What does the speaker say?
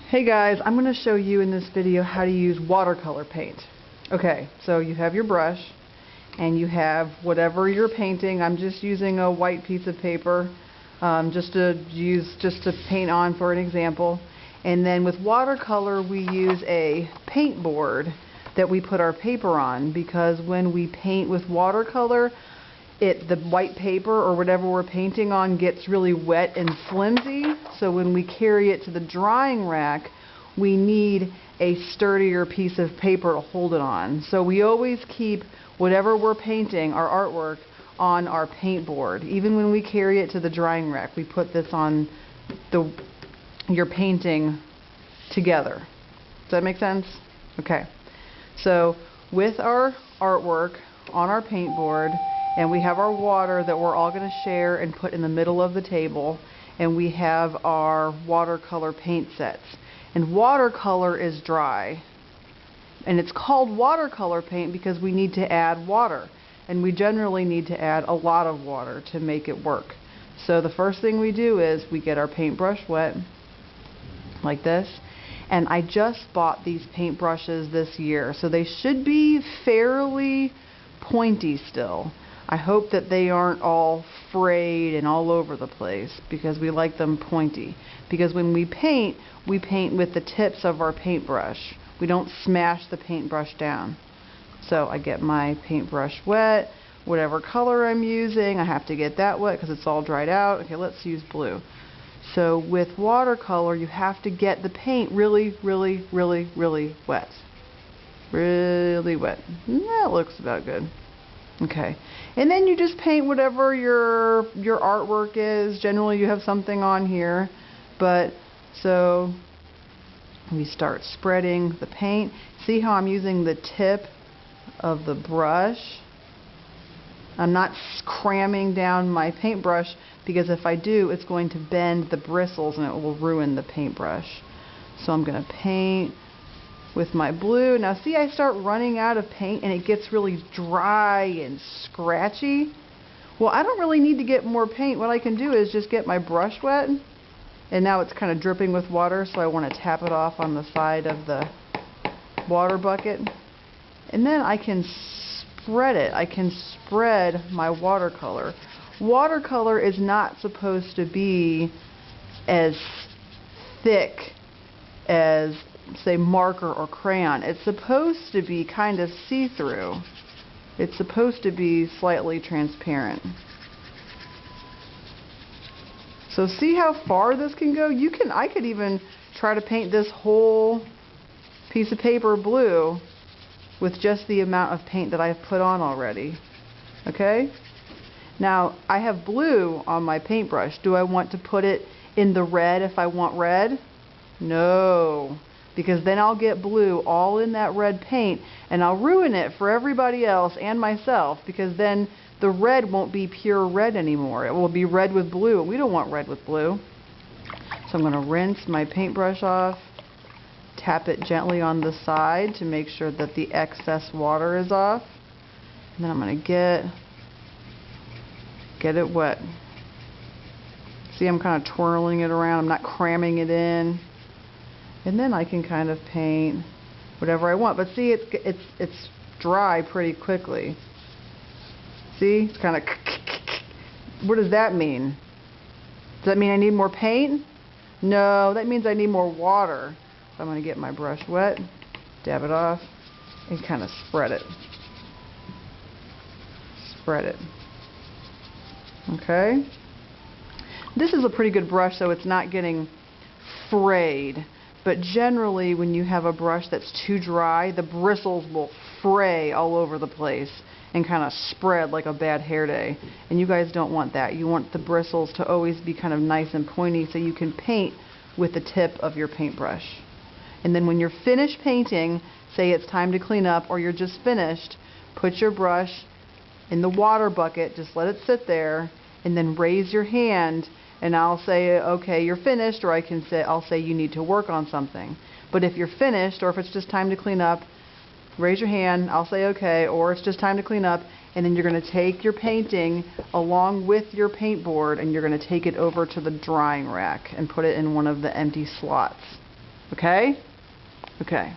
Hey guys, I'm going to show you in this video how to use watercolor paint. Okay, so you have your brush and you have whatever you're painting. I'm just using a white piece of paper just to paint on for an example. And then with watercolor we use a paint board that we put our paper on, because when we paint with watercolor, the white paper or whatever we're painting on gets really wet and flimsy. So when we carry it to the drying rack, we need a sturdier piece of paper to hold it on. So we always keep whatever we're painting, our artwork, on our paint board. Even when we carry it to the drying rack, we put this on your painting together. Does that make sense? Okay. So with our artwork on our paint board, and we have our water that we're all going to share and put in the middle of the table, and we have our watercolor paint sets. And watercolor is dry. And it's called watercolor paint because we need to add water. And we generally need to add a lot of water to make it work. So the first thing we do is we get our paintbrush wet, like this. And I just bought these paintbrushes this year, so they should be fairly pointy still. I hope that they aren't all frayed and all over the place, because we like them pointy. Because when we paint with the tips of our paintbrush. We don't smash the paintbrush down. So I get my paintbrush wet, whatever color I'm using, I have to get that wet because it's all dried out. Okay, let's use blue. So with watercolor, you have to get the paint really, really, really, really wet. Really wet. That looks about good. Okay, and then you just paint whatever your artwork is. Generally you have something on here, but so we start spreading the paint. See how I'm using the tip of the brush? I'm not cramming down my paintbrush, because if I do, it's going to bend the bristles and it will ruin the paintbrush. So I'm going to paint with my blue. Now see, I start running out of paint and it gets really dry and scratchy. Well, I don't really need to get more paint. What I can do is just get my brush wet, and now it's kind of dripping with water, so I want to tap it off on the side of the water bucket. And then I can spread it. I can spread my watercolor. Watercolor is not supposed to be as thick as, say, marker or crayon. It's supposed to be kind of see-through. It's supposed to be slightly transparent. So see how far this can go? I could even try to paint this whole piece of paper blue with just the amount of paint that I've put on already. Okay? Now, I have blue on my paintbrush. Do I want to put it in the red if I want red? No. Because then I'll get blue all in that red paint, and I'll ruin it for everybody else and myself, because then the red won't be pure red anymore. It will be red with blue, and we don't want red with blue. So I'm going to rinse my paintbrush off, tap it gently on the side to make sure that the excess water is off, and then I'm going to get it wet. See, I'm kind of twirling it around. I'm not cramming it in. And then I can kind of paint whatever I want. But see, it's dry pretty quickly. See, it's kind of. What does that mean? Does that mean I need more paint? No, that means I need more water. So I'm going to get my brush wet, dab it off, and kind of spread it. Spread it. Okay. This is a pretty good brush, so it's not getting frayed. But generally, when you have a brush that's too dry, the bristles will fray all over the place and kind of spread like a bad hair day. And you guys don't want that. You want the bristles to always be kind of nice and pointy so you can paint with the tip of your paintbrush. And then when you're finished painting, say it's time to clean up or you're just finished, put your brush in the water bucket, just let it sit there, and then raise your hand, and I'll say, okay, you're finished, or I'll say you need to work on something. But if you're finished, or if it's just time to clean up, raise your hand, I'll say okay, or it's just time to clean up, and then you're going to take your painting along with your paint board, and you're going to take it over to the drying rack and put it in one of the empty slots. Okay? Okay.